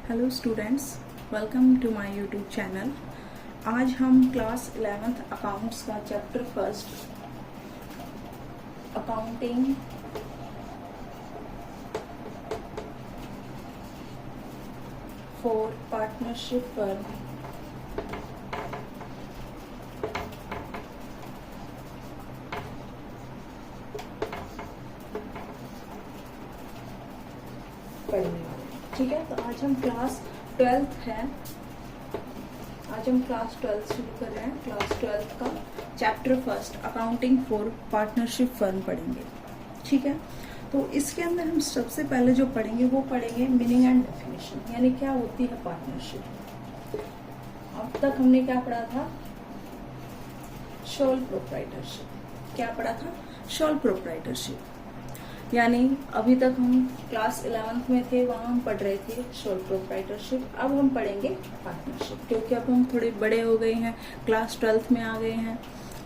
Hello students, welcome to my YouTube channel. आज हम class 11th accounts का chapter first accounting for partnership firm पढ़ेंगे। ठीक है, तो आज हम क्लास 12th है। आज हम क्लास 12th शुरू कर रहे हैं। क्लास 12th का chapter first accounting for partnership firm पढ़ेंगे। ठीक है, तो इसके अंदर हम सबसे पहले जो पढ़ेंगे वो पढ़ेंगे मीनिंग एंड डेफिनेशन, यानी क्या होती है पार्टनरशिप। अब तक हमने क्या पढ़ा था? Sole proprietorship. क्या पढ़ा था? Sole proprietorship. यानी अभी तक हम क्लास 11th में थे, वहां हम पढ़ रहे थे सोल प्रोप्राइटरशिप। अब हम पढ़ेंगे पार्टनरशिप, क्योंकि अब हम थोड़े बड़े हो गए हैं, क्लास 12th में आ गए हैं।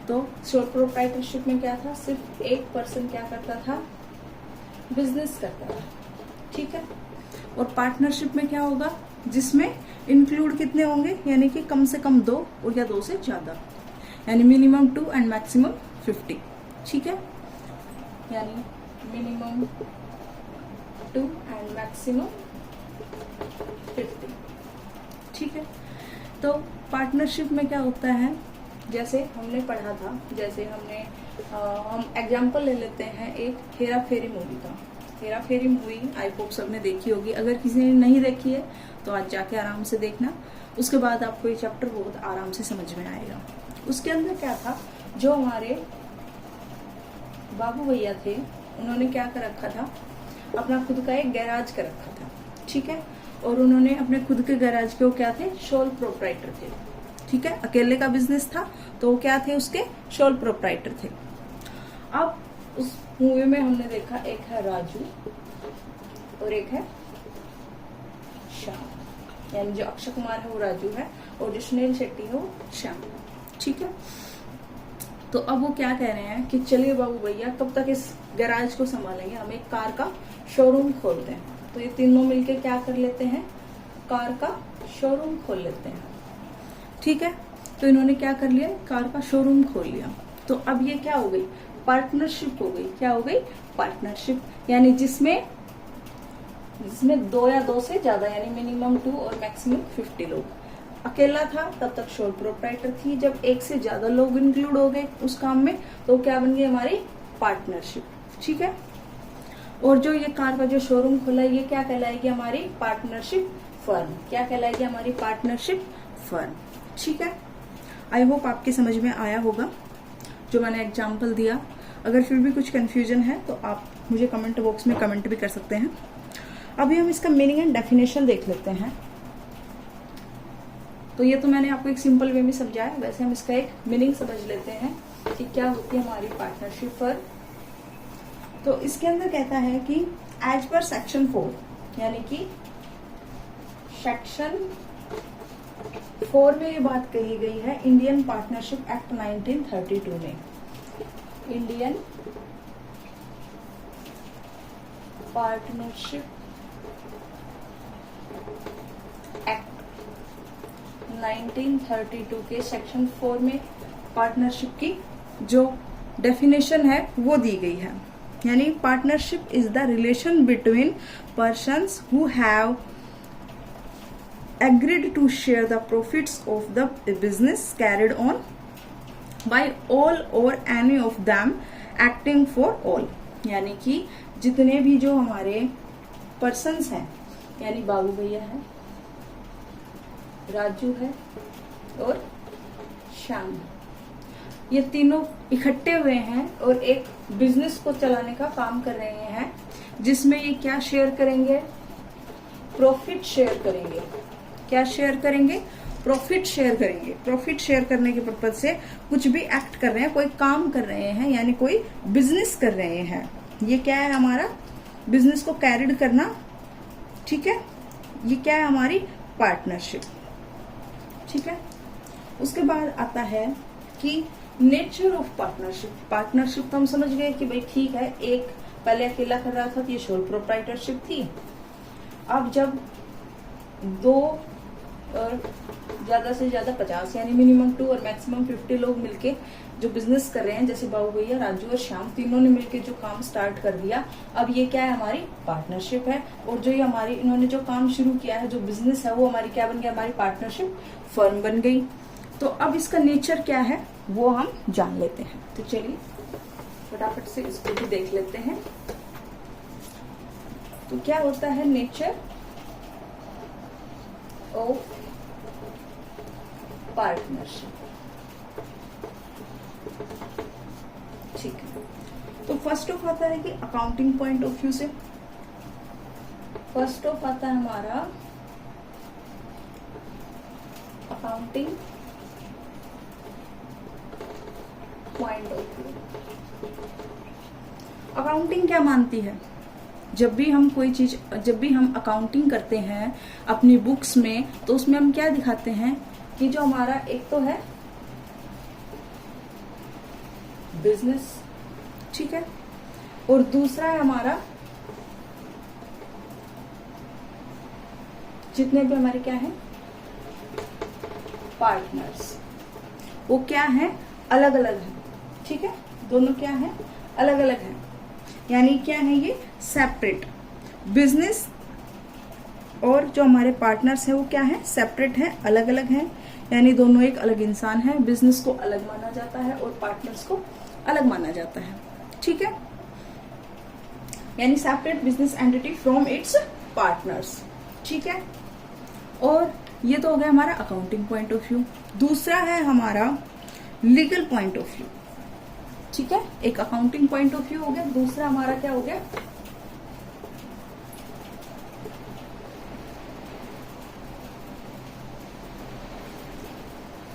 तो सोल प्रोप्राइटरशिप में क्या था? सिर्फ एक पर्सन क्या करता था? बिजनेस करता था। ठीक है, और पार्टनरशिप में क्या होगा? जिसमें इंक्लूड कितने होंगे? यानी कि कम से कम 2 और या 2 से ज्यादा, यानी मिनिमम 2 एंड मैक्सिमम 50। ठीक है, यानी मिनिमम 2 एंड मैक्सिमम 50। ठीक है, तो पार्टनरशिप में क्या होता है? जैसे हमने पढ़ा था, जैसे हमने हम एग्जांपल ले लेते हैं एक हेरा फेरी मूवी का। हेरा फेरी मूवी आई होप सबने देखी होगी। अगर किसी ने नहीं देखी है तो आज जाके आराम से देखना, उसके बाद आपको ये चैप्टर बहुत आराम से समझ में आएगा। उसके अंदर क्या था? जो हमारे बाबू भैया थे, उन्होंने क्या कर रखा था? अपना खुद का एक गैराज कर रखा था। ठीक है, और उन्होंने अपने खुद के गैराज के वो क्या थे? सोल प्रोप्राइटर थे। ठीक है, अकेले का बिजनेस था तो वो क्या थे? उसके सोल प्रोप्राइटर थे। अब उस मूवी में हमने देखा, एक है राजू और एक है श्याम। यानी जो अक्षय कुमार है वो राजू है और जो सुनील शेट्टी है वो श्याम। ठीक है, तो अब वो क्या कह रहे हैं कि चलिए बाबू भैया, कब तक इस गैराज को संभालेंगे, हम एक कार का शोरूम खोलते हैं। तो ये तीनों मिलके क्या कर लेते हैं? कार का शोरूम खोल लेते हैं। ठीक है, तो इन्होंने क्या कर लिया? कार का शोरूम खोल लिया। तो अब ये क्या हो गई? पार्टनरशिप हो गई। क्या हो गई? पार्टनरशिप। यानी जिसमें 2 या 2 से ज्यादा, यानी मिनिमम 2 और मैक्सिमम 50 लोग। अकेला था तब तक सोल प्रोप्राइटर थी। जब एक से ज्यादा लोग इंक्लूड हो गए उस काम में तो क्या बन गई? हमारी पार्टनरशिप। ठीक है, और जो ये कार का जो शोरूम खोला है ये क्या कहलाएगी? हमारी पार्टनरशिप फर्म। क्या कहलाएगी? हमारी पार्टनरशिप फर्म। ठीक है, आई होप आपके समझ में आया होगा जो मैंने एग्जाम्पल दिया। अगर फिर भी कुछ कंफ्यूजन है तो आप मुझे कमेंट बॉक्स में कमेंट भी कर सकते हैं। अभी हम इसका मीनिंग एंड डेफिनेशन देख लेते हैं। तो ये तो मैंने आपको एक सिंपल वे में समझाया, वैसे हम इसका एक मीनिंग समझ लेते हैं कि क्या होती है हमारी पार्टनरशिप फर्म। तो इसके अंदर कहता है कि एज पर सेक्शन 4, यानी कि सेक्शन 4 में ये बात कही गई है इंडियन पार्टनरशिप एक्ट 1932 में। इंडियन पार्टनरशिप एक्ट 1932 के सेक्शन 4 में पार्टनरशिप की जो डेफिनेशन है वो दी गई है। यानी partnership is the relation between persons who have agreed to share the profits of the business carried on by all or any of them acting for all. यानी कि जितने भी जो हमारे पर्सन्स हैं, यानी बाबू भैया है, राजू है और श्याम, ये तीनों इकट्ठे हुए हैं और एक बिजनेस को चलाने का काम कर रहे हैं, जिसमें ये क्या शेयर करेंगे? प्रॉफिट शेयर करेंगे। क्या शेयर करेंगे? प्रॉफिट शेयर करेंगे। प्रॉफिट शेयर करने के पर्पज से कुछ भी एक्ट कर रहे हैं, कोई काम कर रहे हैं, यानी कोई बिजनेस कर रहे हैं। ये क्या है? हमारा बिजनेस को कैरिड करना। ठीक है, ये क्या है? हमारी पार्टनरशिप। ठीक है, उसके बाद आता है कि नेचर ऑफ पार्टनरशिप। पार्टनरशिप तो हम समझ गए कि भाई ठीक है, एक पहले अकेला कर रहा था तो ये सोल प्रोप्राइटरशिप थी। अब जब 2 और ज्यादा से ज्यादा 50 यानी मिनिमम 2 और मैक्सिमम 50 लोग मिलके जो बिजनेस कर रहे हैं, जैसे बाबू भैया, राजू और श्याम, तीनों ने मिलके जो काम स्टार्ट कर दिया, अब ये क्या है, हमारी पार्टनरशिप है। और जो ये हमारी इन्होंने जो काम शुरू किया है, जो बिजनेस है, वो हमारी क्या बन गया, हमारी पार्टनरशिप फर्म बन गई। तो अब इसका नेचर क्या है वो हम जान लेते हैं। तो चलिए फटाफट से इसको भी देख लेते हैं। तो क्या होता है नेचर ऑफ पार्टनरशिप। ठीक है, तो फर्स्ट ऑफ आता है कि अकाउंटिंग पॉइंट ऑफ व्यू से, फर्स्ट ऑफ आता है हमारा accounting point of view. Accounting क्या मानती है, जब भी हम कोई चीज, जब भी हम अकाउंटिंग करते हैं अपनी बुक्स में, तो उसमें हम क्या दिखाते हैं कि जो हमारा एक तो है बिजनेस, ठीक है, और दूसरा है हमारा जितने भी हमारे क्या है पार्टनर्स, वो क्या है, अलग अलग है। ठीक है, दोनों क्या है, अलग अलग है। यानी क्या है, ये सेपरेट। बिजनेस और जो हमारे पार्टनर्स है वो क्या है, सेपरेट है, अलग अलग है। यानी दोनों एक अलग इंसान है। बिजनेस को अलग माना जाता है और पार्टनर्स को अलग माना जाता है। ठीक है, यानी separate business entity from it's partners. ठीक है, और ये तो हो गया हमारा अकाउंटिंग पॉइंट ऑफ व्यू। दूसरा है हमारा लीगल पॉइंट ऑफ व्यू। ठीक है, एक अकाउंटिंग पॉइंट ऑफ व्यू हो गया, दूसरा हमारा क्या हो गया,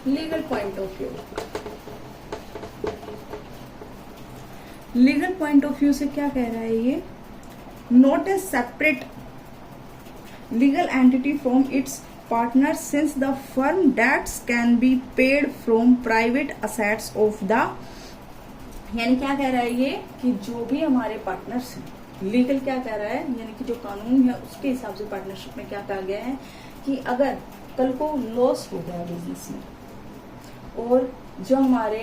legal point of view. Legal point of view से क्या कह रहा है ये, not a separate legal entity from its partner since the firm debts can be paid from private assets of the. यानी क्या कह रहा है ये कि जो भी हमारे पार्टनर्स हैं, लीगल क्या कह रहा है, यानी कि जो कानून है उसके हिसाब से पार्टनरशिप में क्या कहा गया है कि अगर कल को लॉस हो गया बिजनेस में और जो हमारे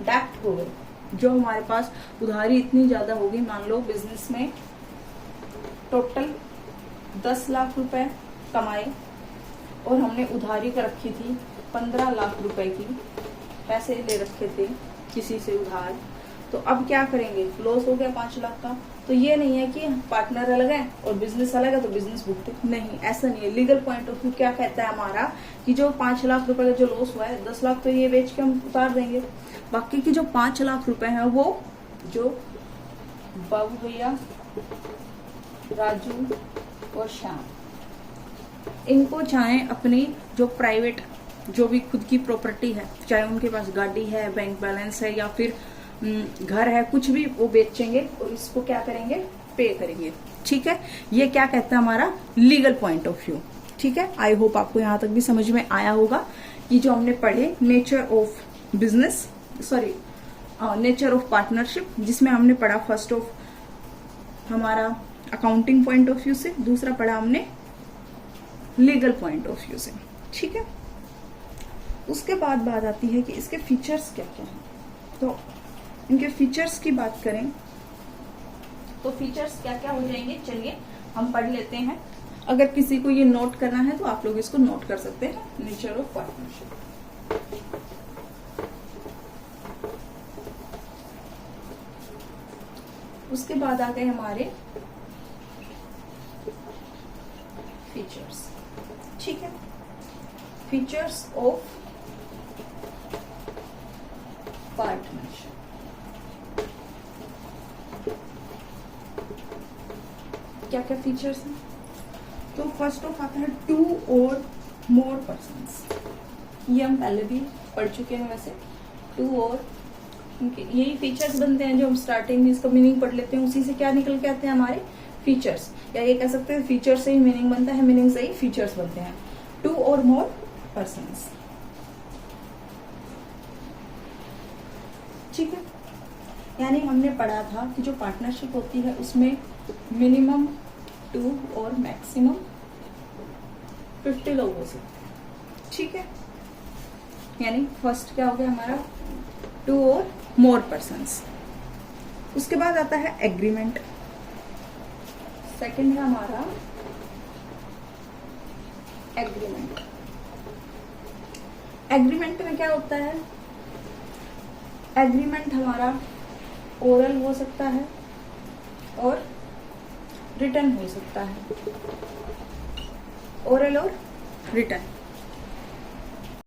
डेप्ट हो गए, जो हमारे पास उधारी इतनी ज्यादा होगी, मान लो बिजनेस में टोटल 10 लाख रुपए कमाए और हमने उधारी कर रखी थी 15 लाख रुपए की, पैसे ले रखे थे किसी से उधार, तो अब क्या करेंगे, लॉस हो गया 5 लाख का। तो ये नहीं है कि पार्टनर अलग है और बिजनेस अलग है तो बिजनेस भुगते, नहीं, ऐसा नहीं है। लीगल पॉइंट ऑफ व्यू क्या कहता है हमारा कि जो 5 लाख रुपए का जो लॉस हुआ है, 10 लाख तो ये बेच के हम उतार देंगे, बाकी की जो 5 लाख रुपए हैं वो जो बाबू भैया, राजू और श्याम, इनको चाहे अपनी जो प्राइवेट जो भी खुद की प्रॉपर्टी है, चाहे उनके पास गाड़ी है, बैंक बैलेंस है या फिर घर है, कुछ भी वो बेचेंगे और इसको क्या करेंगे, पे करेंगे। ठीक है, ये क्या कहता है हमारा लीगल पॉइंट ऑफ व्यू। ठीक है, आई होप आपको यहाँ तक भी समझ में आया होगा कि जो हमने पढ़े nature of business, sorry nature of partnership, जिसमें हमने पढ़ा फर्स्ट ऑफ हमारा अकाउंटिंग पॉइंट ऑफ व्यू से, दूसरा पढ़ा हमने लीगल पॉइंट ऑफ व्यू से। ठीक है, उसके बाद बात आती है कि इसके फीचर्स क्या क्या हैं। तो इनके फीचर्स की बात करें तो फीचर्स क्या क्या हो जाएंगे, चलिए हम पढ़ लेते हैं। अगर किसी को ये नोट करना है तो आप लोग इसको नोट कर सकते हैं, नेचर ऑफ पार्टनरशिप। उसके बाद आ गए हमारे फीचर्स। ठीक है, फीचर्स ऑफ पार्टनरशिप। क्या क्या फीचर्स हैं, तो फर्स्ट ऑफ आता है 2 और मोर पर्सन्स। ये हम पहले भी पढ़ चुके हैं वैसे, 2 और यही फीचर्स बनते हैं जो हम स्टार्टिंग में इसका मीनिंग पढ़ लेते हैं, उसी से क्या निकल के आते हैं हमारे फीचर्स, या ये कह सकते हैं फीचर से ही मीनिंग बनता है, मीनिंग से ही फीचर्स बनते हैं। 2 और मोर पर्सन्स। ठीक है, यानी हमने पढ़ा था कि जो पार्टनरशिप होती है उसमें मिनिमम 2 और मैक्सिमम 50 लोग हो सकते हैं, ठीक है। यानी फर्स्ट क्या हो गया हमारा, 2 और मोर पर्सन्स। उसके बाद आता है एग्रीमेंट। सेकंड है हमारा एग्रीमेंट। एग्रीमेंट में क्या होता है, एग्रीमेंट हमारा ओरल हो सकता है और रिटन हो सकता है, ओरल और रिटन।